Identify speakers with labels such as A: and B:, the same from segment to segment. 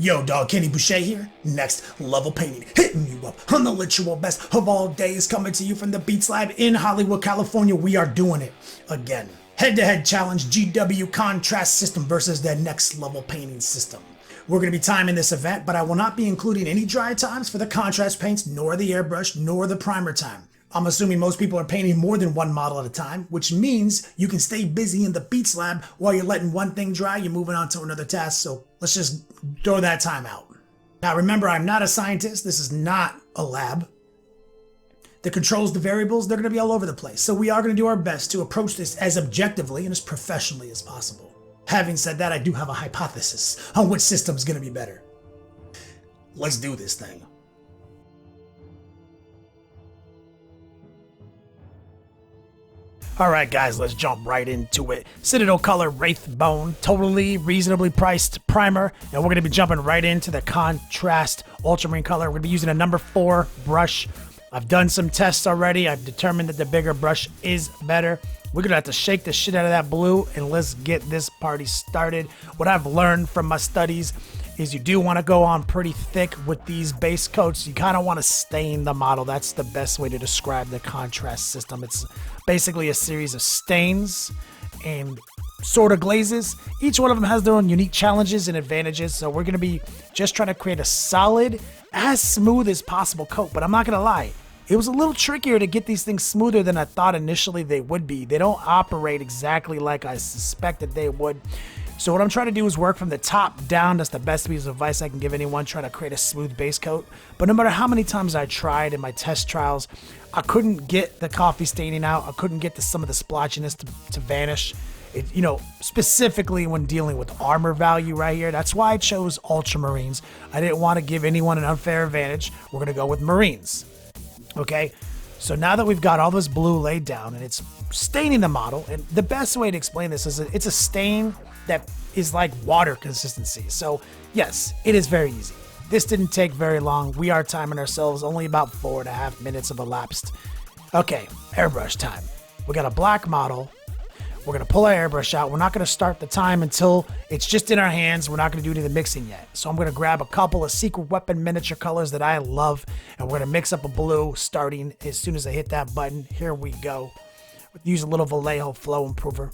A: Yo, dog, Kenny Boucher here. Next Level Painting, hitting you up on the literal best of all days, coming to you from the Beats Lab in Hollywood, California. We are doing it again. Head-to-head challenge, GW contrast system versus the Next Level Painting system. We're going to be timing this event, but I will not be including any dry times for the contrast paints, nor the airbrush, nor the primer time. I'm assuming most people are painting more than one model at a time, which means you can stay busy in the Beats Lab while you're letting one thing dry, you're moving on to another task, so let's just throw that time out. Now remember, I'm not a scientist, this is not a lab. The controls, the variables, they're going to be all over the place, so we are going to do our best to approach this as objectively and as professionally as possible. Having said that, I do have a hypothesis on which system's going to be better. Let's do this thing. Alright guys, let's jump right into it. Citadel Color Rathbone, totally reasonably priced primer, and we're going to be jumping right into the contrast ultramarine color. We're going to be using a number 4 brush. I've done some tests already. I've determined that the bigger brush is better. We're going to have to shake the shit out of that blue, and let's get this party started. What I've learned from my studies is you do want to go on pretty thick with these base coats. You kind of want to stain the model. That's the best way to describe the contrast system. It's basically a series of stains and sort of glazes. Each one of them has their own unique challenges and advantages. So we're going to be just trying to create a solid, as smooth as possible coat. But I'm not going to lie, it was a little trickier to get these things smoother than I thought initially they would be. They don't operate exactly like I suspected they would. So what I'm trying to do is work from the top down. That's the best piece of advice I can give anyone trying to create a smooth base coat. But no matter how many times I tried in my test trials, I couldn't get the coffee staining out. I couldn't get some of the splotchiness to vanish. It, specifically when dealing with armor value right here. That's why I chose ultramarines. I didn't want to give anyone an unfair advantage. We're going to go with marines. Okay, so now that we've got all this blue laid down and it's staining the model, and the best way to explain this is it's a stain that is like water consistency. So yes, it is very easy. This didn't take very long. We are timing ourselves, only about 4.5 minutes have elapsed. Okay, airbrush time. We got a black model. We're going to pull our airbrush out. We're not going to start the time until it's just in our hands. We're not going to do any of the mixing yet. So I'm going to grab a couple of secret weapon miniature colors that I love, and we're going to mix up a blue starting as soon as I hit that button. Here we go. Use a little Vallejo flow improver.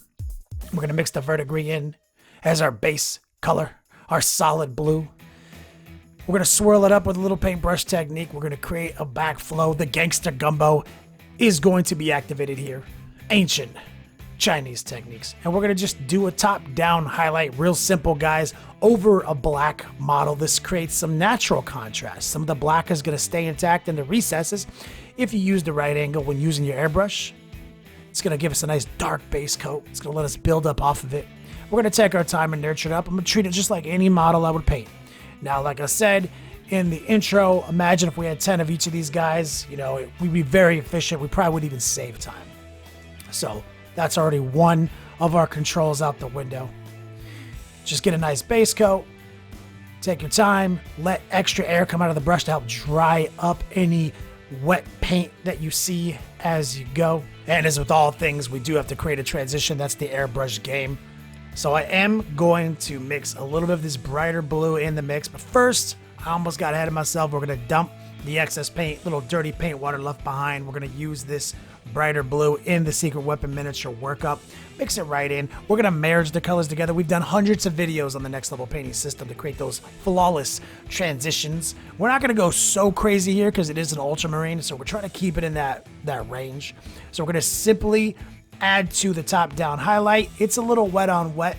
A: We're going to mix the verdigris in as our base color, our solid blue. We're going to swirl it up with a little paintbrush technique. We're going to create a backflow. The gangster gumbo is going to be activated here. Ancient Chinese techniques. And we're going to just do a top-down highlight, real simple, guys, over a black model. This creates some natural contrast. Some of the black is going to stay intact in the recesses. If you use the right angle when using your airbrush, it's going to give us a nice dark base coat. It's going to let us build up off of it. We're going to take our time and nurture it up. I'm going to treat it just like any model I would paint. Now, like I said in the intro, imagine if we had 10 of each of these guys, we'd be very efficient. We probably would even save time. So that's already one of our controls out the window. Just get a nice base coat. Take your time. Let extra air come out of the brush to help dry up any wet paint that you see as you go. And as with all things, we do have to create a transition. That's the airbrush game. So I am going to mix a little bit of this brighter blue in the mix. But first, I almost got ahead of myself. We're going to dump the excess paint, little dirty paint water left behind. We're going to use this brighter blue in the secret weapon miniature workup. Mix it right in. We're going to merge the colors together. We've done hundreds of videos on the Next Level Painting system to create those flawless transitions. We're not going to go so crazy here because it is an ultramarine, so we're trying to keep it in that range. So we're going to simply add to the top-down highlight. It's a little wet on wet,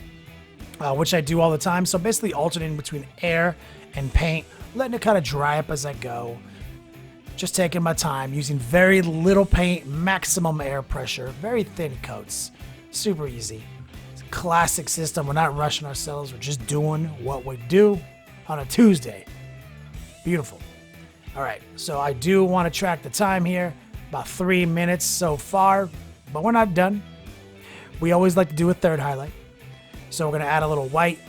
A: which I do all the time. So basically alternating between air and paint, letting it kind of dry up as I go. Just taking my time, using very little paint, maximum air pressure, very thin coats. Super easy. It's a classic system. We're not rushing ourselves. We're just doing what we do on a Tuesday. Beautiful. All right, so I do want to track the time here. About 3 minutes so far, but we're not done. We always like to do a third highlight. So we're going to add a little white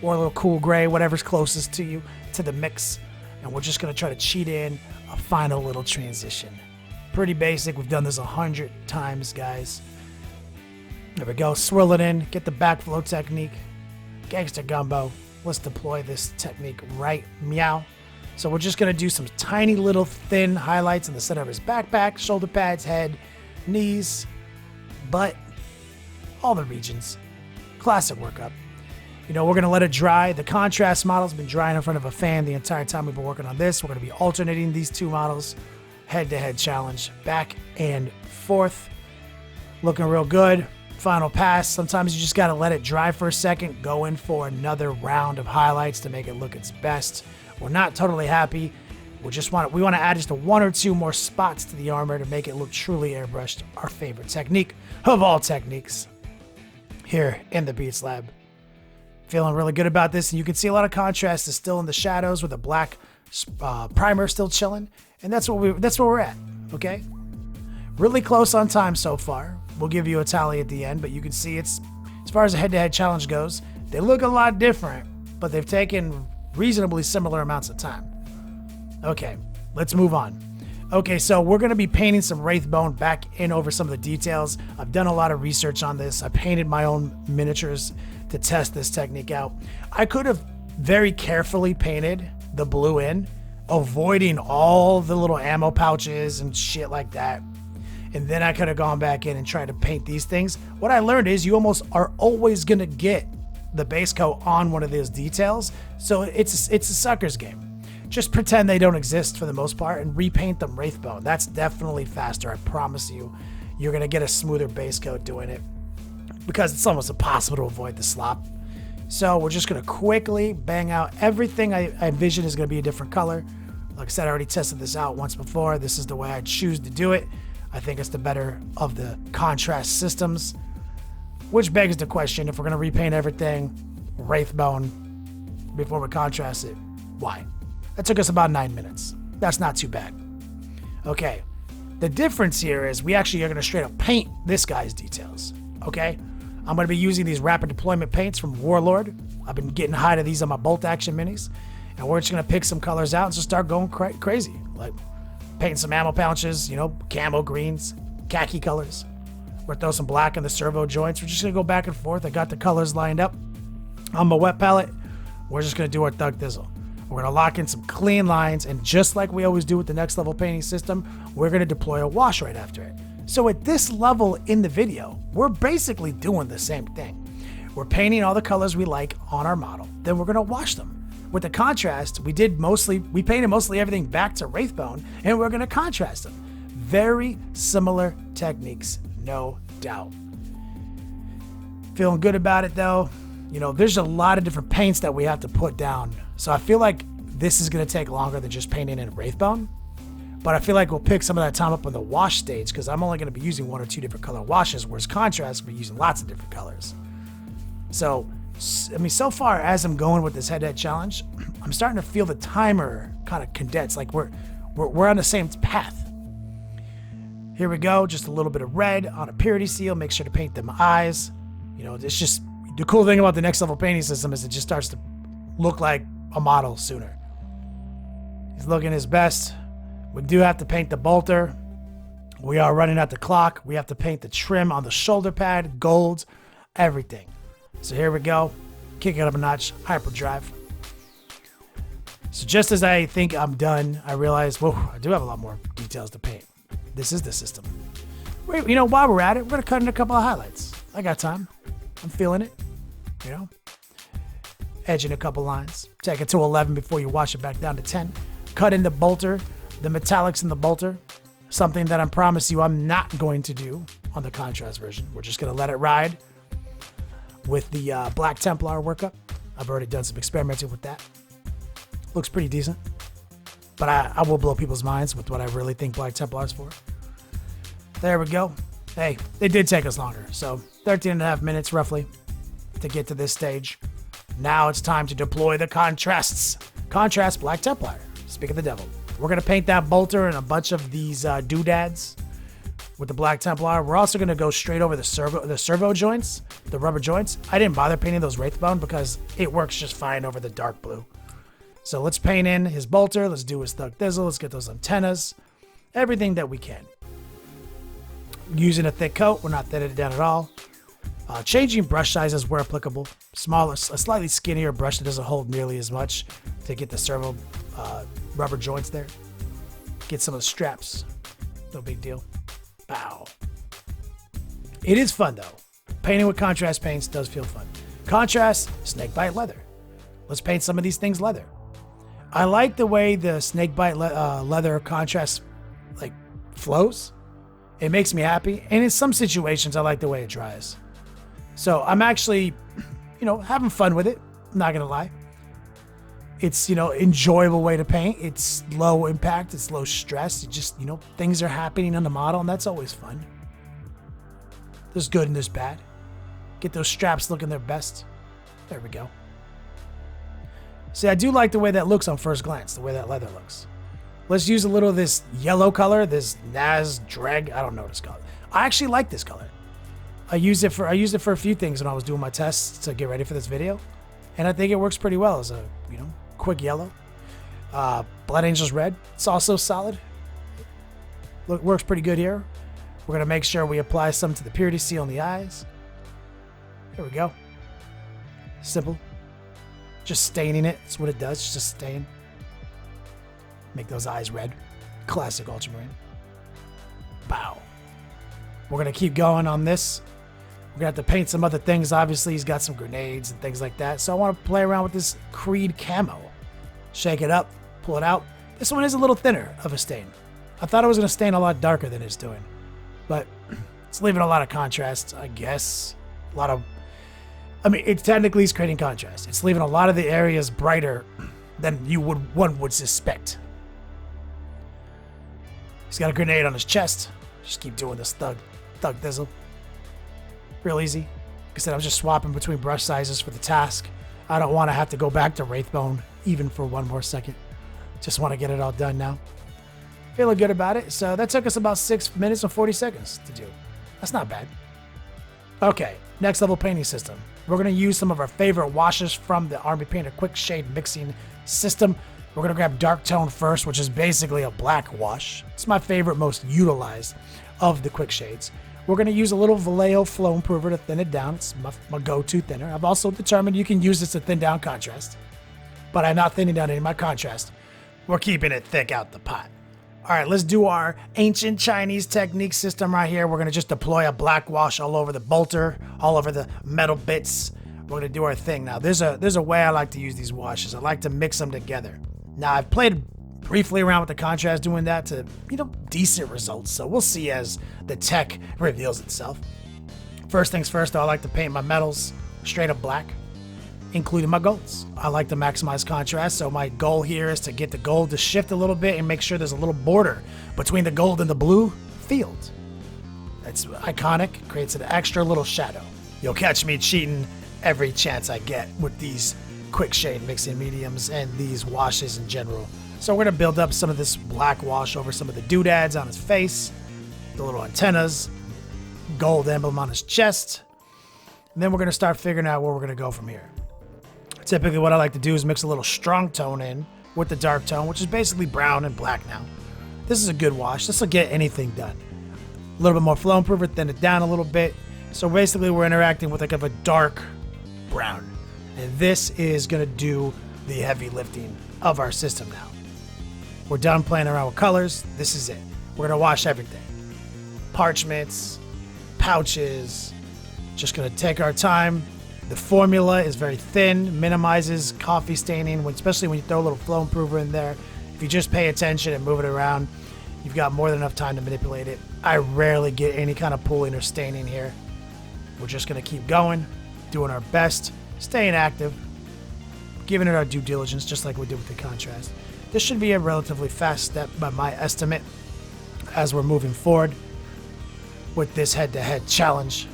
A: or a little cool gray, whatever's closest to you, to the mix. And we're just going to try to cheat in a final little transition. Pretty basic. We've done this 100 times, guys. There we go. Swirl it in. Get the backflow technique. Gangster gumbo. let's deploy this technique right meow. So we're just going to do some tiny little thin highlights in the center of his backpack, shoulder pads, head, knees, butt, all the regions. Classic workup. You know, we're going to let it dry. The contrast model's been drying in front of a fan the entire time we've been working on this. We're going to be alternating these two models, head-to-head challenge, back and forth. Looking real good. Final pass. Sometimes you just got to let it dry for a second, go in for another round of highlights to make it look its best. We're not totally happy. We want to add just one or two more spots to the armor to make it look truly airbrushed. Our favorite technique of all techniques here in the Beats Lab. Feeling really good about this, and you can see a lot of contrast is still in the shadows with a black primer still chilling, and that's where we're at. Okay, really close on time so far. We'll give you a tally at the end, but you can see it's, as far as the head-to-head challenge goes, they look a lot different, but they've taken reasonably similar amounts of time. Okay, let's move on. Okay, so we're going to be painting some Rathbone back in over some of the details. I've done a lot of research on this. I painted my own miniatures to test this technique out. I could have very carefully painted the blue in, avoiding all the little ammo pouches and shit like that. And then I could have gone back in and tried to paint these things. What I learned is you almost are always going to get the base coat on one of those details. So it's a sucker's game. Just pretend they don't exist for the most part and repaint them Rathbone. That's definitely faster. I promise you, you're going to get a smoother base coat doing it because it's almost impossible to avoid the slop. So we're just going to quickly bang out everything I envision is going to be a different color. Like I said, I already tested this out once before. This is the way I choose to do it. I think it's the better of the contrast systems, which begs the question, if we're going to repaint everything Rathbone before we contrast it, why? That took us about 9 minutes. That's not too bad. Okay, the difference here is we actually are going to straight up paint this guy's details, okay? I'm going to be using these rapid deployment paints from Warlord. I've been getting high to these on my bolt action minis, and we're just going to pick some colors out and just start going crazy, like painting some ammo pouches, you know, camo greens, khaki colors. We're gonna throw some black in the servo joints. We're just gonna go back and forth. I got the colors lined up on my wet palette. We're just gonna do our thug thizzle. We're gonna lock in some clean lines, and just like we always do with the next level painting system, we're gonna deploy a wash right after it. So at this level in the video, we're basically doing the same thing. We're painting all the colors we like on our model. Then we're gonna wash them. With the contrast, we painted mostly everything back to Rathbone, and we're gonna contrast them. Very similar techniques, no doubt. Feeling good about it though. You know, there's a lot of different paints that we have to put down. So I feel like this is gonna take longer than just painting in Rathbone. But I feel like we'll pick some of that time up on the wash stage because I'm only gonna be using 1 or 2 different color washes, whereas contrast, we're using lots of different colors. So, I mean, so far as I'm going with this head-to-head challenge, I'm starting to feel the timer kind of condense, like we're on the same path. Here we go, just a little bit of red on a purity seal. Make sure to paint them eyes. You know, it's just the cool thing about the next level painting system is it just starts to look like a model sooner. He's looking his best. We do have to paint the bolter. We are running out the clock. We have to paint the trim on the shoulder pad, gold, everything. So here we go, kick it up a notch, hyperdrive. So just as I think I'm done, I realize, whoa, I do have a lot more details to paint. This is the system. Wait, you know, while we're at it, we're gonna cut in a couple of highlights. I got time. I'm feeling it, you know. Edging a couple lines. Take it to 11 before you wash it back down to 10. Cut in the bolter, the metallics in the bolter. Something that I promise you I'm not going to do on the contrast version. We're just gonna let it ride with the Black Templar workup. I've already done some experimenting with that. Looks pretty decent. But I will blow people's minds with what I really think Black Templar is for. There we go. Hey, it did take us longer. So 13 and a half minutes roughly to get to this stage. Now it's time to deploy the contrasts. Contrast Black Templar. Speak of the devil. We're going to paint that bolter and a bunch of these doodads with the Black Templar. We're also going to go straight over the servo joints, the rubber joints. I didn't bother painting those Rathbone because it works just fine over the dark blue. So let's paint in his bolter. Let's do his thug thizzle. Let's get those antennas. Everything that we can. Using a thick coat. We're not thinning it down at all. Changing brush sizes where applicable. Smaller, a slightly skinnier brush that doesn't hold nearly as much to get the servo rubber joints there. Get some of the straps. No big deal. Bow. It is fun though. Painting with contrast paints does feel fun. Contrast, snakebite leather. Let's paint some of these things leather. I like the way the snakebite leather contrast like flows. It makes me happy. And in some situations, I like the way it dries. So I'm actually, having fun with it. I'm not going to lie. It's, enjoyable way to paint. It's low impact. It's low stress. It just, things are happening on the model, and that's always fun. There's good and there's bad. Get those straps looking their best. There we go. See, I do like the way that looks on first glance, the way that leather looks. Let's use a little of this yellow color, this Naz Dreg. I don't know what it's called. I actually like this color. I used it for a few things when I was doing my tests to get ready for this video. And I think it works pretty well as a, quick yellow. Blood Angel's Red. It's also solid. Works pretty good here. We're going to make sure we apply some to the purity seal in the eyes. Here we go. Simple. Just staining it. That's what it does. It's just stain. Make those eyes red. Classic ultramarine. Bow. We're going to keep going on this. We're going to have to paint some other things. Obviously, he's got some grenades and things like that. So I want to play around with this Creed camo. Shake it up. Pull it out. This one is a little thinner of a stain. I thought it was going to stain a lot darker than it's doing. But it's leaving a lot of contrast, I guess. It technically is creating contrast. It's leaving a lot of the areas brighter than one would suspect. He's got a grenade on his chest. Just keep doing this thug thizzle. Real easy. Like I said, I was just swapping between brush sizes for the task. I don't want to have to go back to Rathbone even for one more second. Just want to get it all done now. Feeling good about it. So that took us about 6 minutes and 40 seconds to do. That's not bad. Okay, next level painting system. We're going to use some of our favorite washes from the Army Painter Quick Shade Mixing System. We're going to grab Dark Tone first, which is basically a black wash. It's my favorite, most utilized of the quick shades. We're going to use a little Vallejo Flow Improver to thin it down. It's my go-to thinner. I've also determined you can use this to thin down contrast, but I'm not thinning down any of my contrast. We're keeping it thick out the pot. All right, let's do our ancient Chinese technique system right here. We're going to just deploy a black wash all over the bolter, all over the metal bits. We're going to do our thing. Now, there's a way I like to use these washes. I like to mix them together. Now, I've played briefly around with the contrast doing that to, decent results. So we'll see as the tech reveals itself. First things first, though, I like to paint my metals straight up black, including my golds. I like to maximize contrast, so my goal here is to get the gold to shift a little bit and make sure there's a little border between the gold and the blue field. That's iconic, creates an extra little shadow. You'll catch me cheating every chance I get with these quick shade mixing mediums and these washes in general. So we're going to build up some of this black wash over some of the doodads on his face, the little antennas, gold emblem on his chest, and then we're going to start figuring out where we're going to go from here. Typically what I like to do is mix a little strong tone in with the dark tone, which is basically brown and black now. This is a good wash. This will get anything done. A little bit more flow improver, thin it down a little bit. So basically we're interacting with like a dark brown. And this is going to do the heavy lifting of our system now. We're done playing around with colors. This is it. We're going to wash everything. Parchments, pouches. Just going to take our time. The formula is very thin, minimizes coffee staining, especially when you throw a little flow improver in there. If you just pay attention and move it around, you've got more than enough time to manipulate it. I rarely get any kind of pooling or staining here. We're just going to keep going, doing our best, staying active, giving it our due diligence, just like we did with the contrast. This should be a relatively fast step by my estimate as we're moving forward with this head-to-head challenge.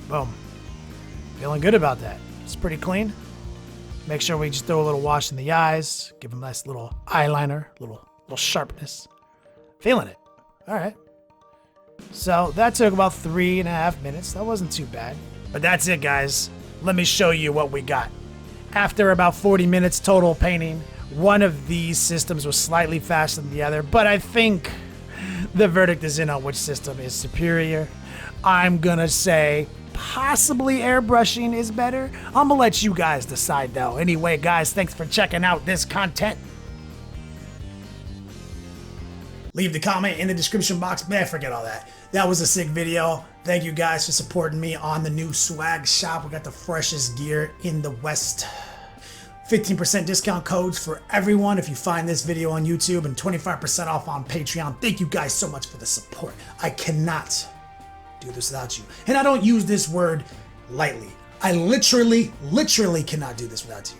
A: Boom. Feeling good about that. It's pretty clean. Make sure we just throw a little wash in the eyes, give them a nice little eyeliner, little sharpness. Feeling it. All right. So that took about 3.5 minutes. That wasn't too bad. But that's it, guys. Let me show you what we got. After about 40 minutes total painting, one of these systems was slightly faster than the other, but I think the verdict is in on which system is superior. I'm gonna say possibly airbrushing is better. I'm gonna let you guys decide though. Anyway, guys, thanks for checking out this content. Leave the comment in the description box. Man, forget all that. That was a sick video. Thank you guys for supporting me on the new swag shop. We got the freshest gear in the West. 15% discount codes for everyone if you find this video on YouTube, and 25% off on Patreon. Thank you guys so much for the support. I cannot do this without you. And I don't use this word lightly. I literally cannot do this without you.